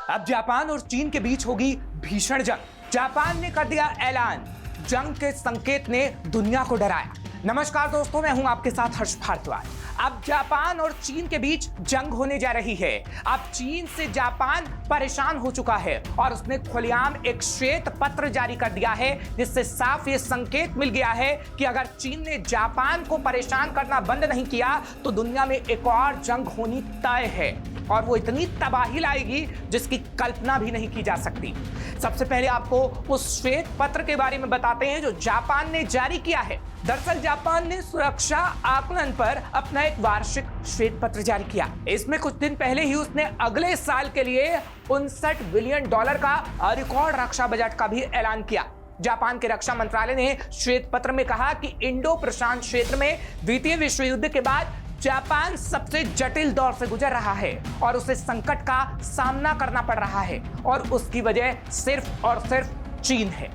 अब जापान और चीन के बीच होगी भीषण जंग। जापान ने कर दिया ऐलान, जंग के संकेत ने दुनिया को डराया। नमस्कार दोस्तों, मैं हूं आपके साथ हर्ष भारद्वाज। अब जापान और चीन के बीच जंग होने जा रही है। अब चीन से जापान परेशान हो चुका है और उसने खुलेआम एक श्वेत पत्र जारी कर दिया है, जिससे साफ ये संकेत मिल गया है कि अगर चीन ने जापान को परेशान करना बंद नहीं किया तो दुनिया में एक और जंग होनी तय है और वो इतनी तबाही लाएगी जिसकी कल्पना भी नहीं की जा सकती। सबसे पहले आपको उस श्वेत पत्र के बारे में बताते हैं जो जापान ने जारी किया है। दरअसल जापान ने सुरक्षा आकलन पर अपना एक वार्षिक श्वेत पत्र जारी किया। इसमें कुछ दिन पहले ही उसने अगले साल के लिए $59 बिलियन का रिकॉर्ड रक्षा बजट का भी ऐलान किया। जापान के रक्षा मंत्रालय ने श्वेत पत्र में कहा कि इंडो प्रशांत क्षेत्र में द्वितीय विश्व युद्ध के बाद जापान सबसे जटिल दौर से गुजर रहा है और उसे संकट का सामना करना पड़ रहा है और उसकी वजह सिर्फ और सिर्फ चीन है।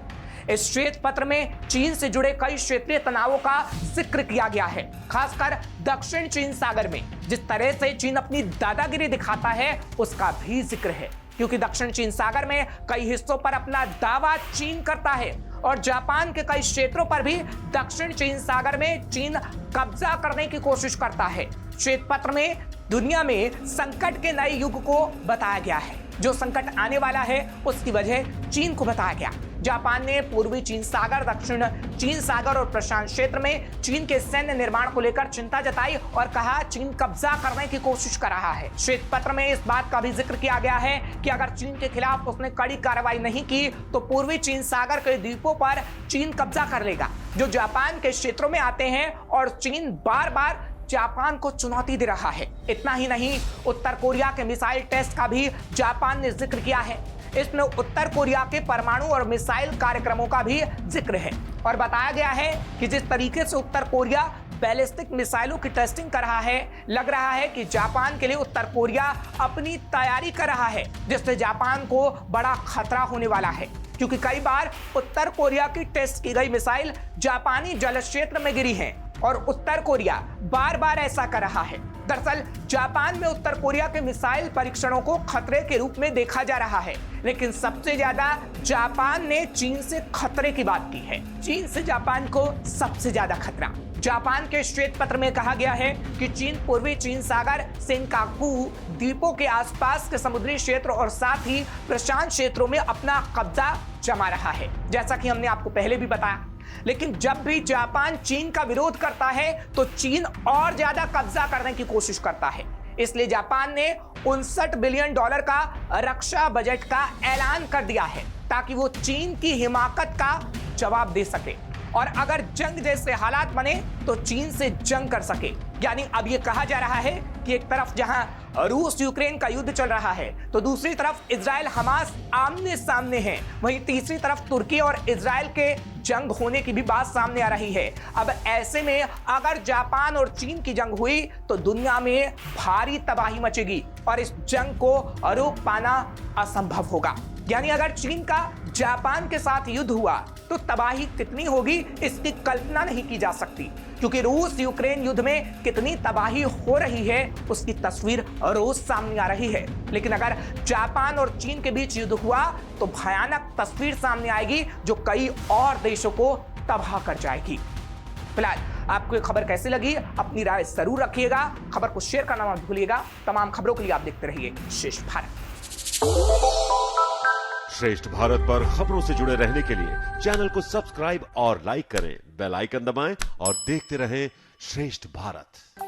इस श्वेत पत्र में चीन से जुड़े कई क्षेत्रीय तनावों का जिक्र किया गया है, खासकर दक्षिण चीन सागर में जिस तरह से चीन अपनी दादागिरी दिखाता है उसका भी जिक्र है, क्योंकि दक्षिण चीन सागर में कई हिस्सों पर अपना दावा चीन करता है और जापान के कई क्षेत्रों पर भी दक्षिण चीन सागर में चीन कब्जा करने की कोशिश करता है। श्वेत पत्र में दुनिया में संकट के नए युग को बताया गया है। जो संकट आने वाला है उसकी वजह चीन को बताया गया। जापान ने पूर्वी चीन सागर, दक्षिण चीन सागर और प्रशांत क्षेत्र में चीन के सैन्य निर्माण को लेकर चिंता जताई और कहा चीन कब्जा करने की कोशिश कर रहा है। श्वेत पत्र में इस बात का भी जिक्र किया गया है कि अगर चीन के खिलाफ उसने कड़ी कार्रवाई नहीं की तो पूर्वी चीन सागर के द्वीपों पर चीन कब्जा कर लेगा, जो जापान के क्षेत्रों में आते हैं और चीन बार बार जापान को चुनौती दे रहा है। इतना ही नहीं, उत्तर कोरिया के मिसाइल टेस्ट का भी जापान ने जिक्र किया है। इसमें उत्तर कोरिया के परमाणु और मिसाइल कार्यक्रमों का भी जिक्र है और बताया गया है कि जिस तरीके से उत्तर कोरिया बैलिस्टिक मिसाइलों की टेस्टिंग कर रहा है, लग रहा है कि जापान के लिए उत्तर कोरिया अपनी तैयारी कर रहा है, जिससे जापान को बड़ा खतरा होने वाला है, क्योंकि कई बार उत्तर कोरिया की टेस्ट की गई मिसाइल जापानी जल क्षेत्र में गिरी है और उत्तर कोरिया बार बार ऐसा कर रहा है। दरअसल जापान में उत्तर कोरिया के मिसाइल परीक्षणों को खतरे के रूप में देखा जा रहा है, लेकिन सबसे ज्यादा जापान ने चीन से खतरे की बात की है। चीन से जापान को सबसे ज्यादा खतरा। जापान के श्वेत पत्र में कहा गया है कि चीन पूर्वी चीन सागर, सेनकाकू द्वीपों के आसपास के समुद्री क्षेत्र और साथ ही प्रशांत क्षेत्रों में अपना कब्जा जमा रहा है, जैसा कि हमने आपको पहले भी बताया। लेकिन जब भी जापान चीन का विरोध करता है तो चीन और ज्यादा कब्जा करने की कोशिश करता है। इसलिए जापान ने $59 बिलियन का रक्षा बजट का ऐलान कर दिया है ताकि वो चीन की हिमाकत का जवाब दे सके और अगर जंग जैसे हालात बने तो चीन से जंग कर सके। यानी अब ये कहा जा रहा है कि एक तरफ जहां रूस यूक्रेन का युद्ध चल रहा है तो दूसरी तरफ इजराइल हमास आमने सामने हैं, वहीं तीसरी तरफ तुर्की और इजराइल के जंग होने की भी बात सामने आ रही है। अब ऐसे में अगर जापान और चीन की जंग हुई तो दुनिया में भारी तबाही मचेगी और इस जंग को रोक पाना असंभव होगा। यानी अगर चीन का जापान के साथ युद्ध हुआ तो तबाही कितनी होगी इसकी कल्पना नहीं की जा सकती, क्योंकि रूस यूक्रेन युद्ध में कितनी तबाही हो रही है उसकी तस्वीर रोज सामने आ रही है। लेकिन अगर जापान और चीन के बीच युद्ध हुआ तो भयानक तस्वीर सामने आएगी जो कई और देशों को तबाह कर जाएगी। फिलहाल आपको ये खबर कैसी लगी अपनी राय जरूर रखिएगा। खबर को शेयर करना मत भूलिएगा। तमाम खबरों के लिए आप देखते रहिए श्रेष्ठ भारत। श्रेष्ठ भारत पर खबरों से जुड़े रहने के लिए चैनल को सब्सक्राइब और लाइक करें, बेल आइकन दबाएं और देखते रहें श्रेष्ठ भारत।